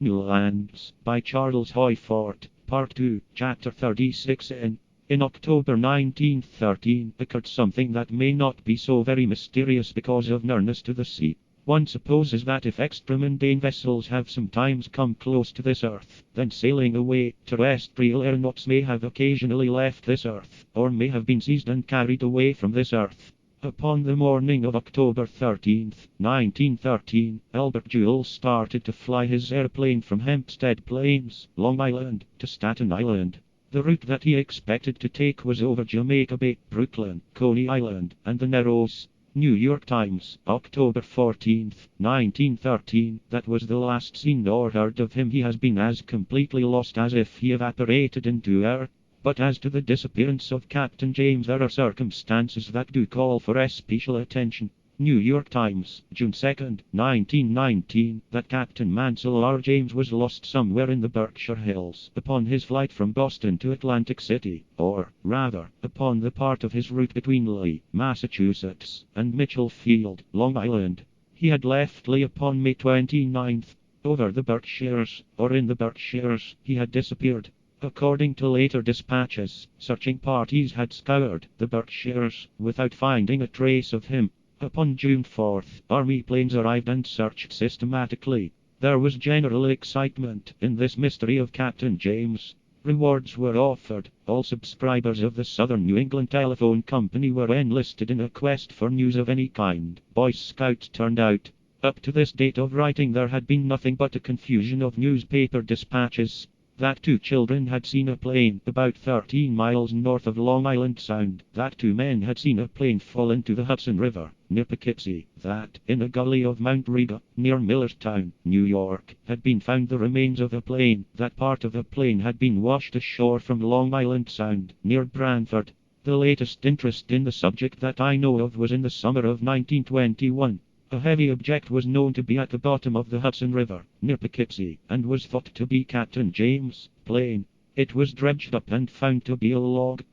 New Lands, by Charles Hoyfort, Part 2, Chapter 36. In October 1913 occurred something that may not be so very mysterious because of nearness to the sea. One supposes that if extra-mundane vessels have sometimes come close to this earth, then sailing away, terrestrial aeronauts may have occasionally left this earth, or may have been seized and carried away from this earth. Upon the morning of October 13, 1913, Albert Jewell started to fly his airplane from Hempstead Plains, Long Island, to Staten Island. The route that he expected to take was over Jamaica Bay, Brooklyn, Coney Island, and the Narrows. New York Times, October 14, 1913. That was the last seen or heard of him. He has been as completely lost as if he evaporated into air. But as to the disappearance of Captain James, there are circumstances that do call for especial attention. New York Times, June 2, 1919. That Captain Mansell R. James was lost somewhere in the Berkshire Hills upon his flight from Boston to Atlantic City, or, rather, upon the part of his route between Lee, Massachusetts, and Mitchell Field, Long Island. He had left Lee upon May 29. Over the Berkshires, or in the Berkshires, he had disappeared. According to later dispatches, searching parties had scoured the Berkshires without finding a trace of him. Upon June 4, Army planes arrived and searched systematically. There was general excitement in this mystery of Captain James. Rewards were offered. All subscribers of the Southern New England Telephone Company were enlisted in a quest for news of any kind. Boy Scouts turned out. Up to this date of writing there had been nothing but a confusion of newspaper dispatches. That 2 children had seen a plane about 13 miles north of Long Island Sound. That 2 men had seen a plane fall into the Hudson River, near Poughkeepsie. That, in a gully of Mount Riga, near Millerstown, New York, had been found the remains of a plane. That part of a plane had been washed ashore from Long Island Sound, near Branford. The latest interest in the subject that I know of was in the summer of 1921. A heavy object was known to be at the bottom of the Hudson River, near Poughkeepsie, and was thought to be Captain James' plane. It was dredged up and found to be a log.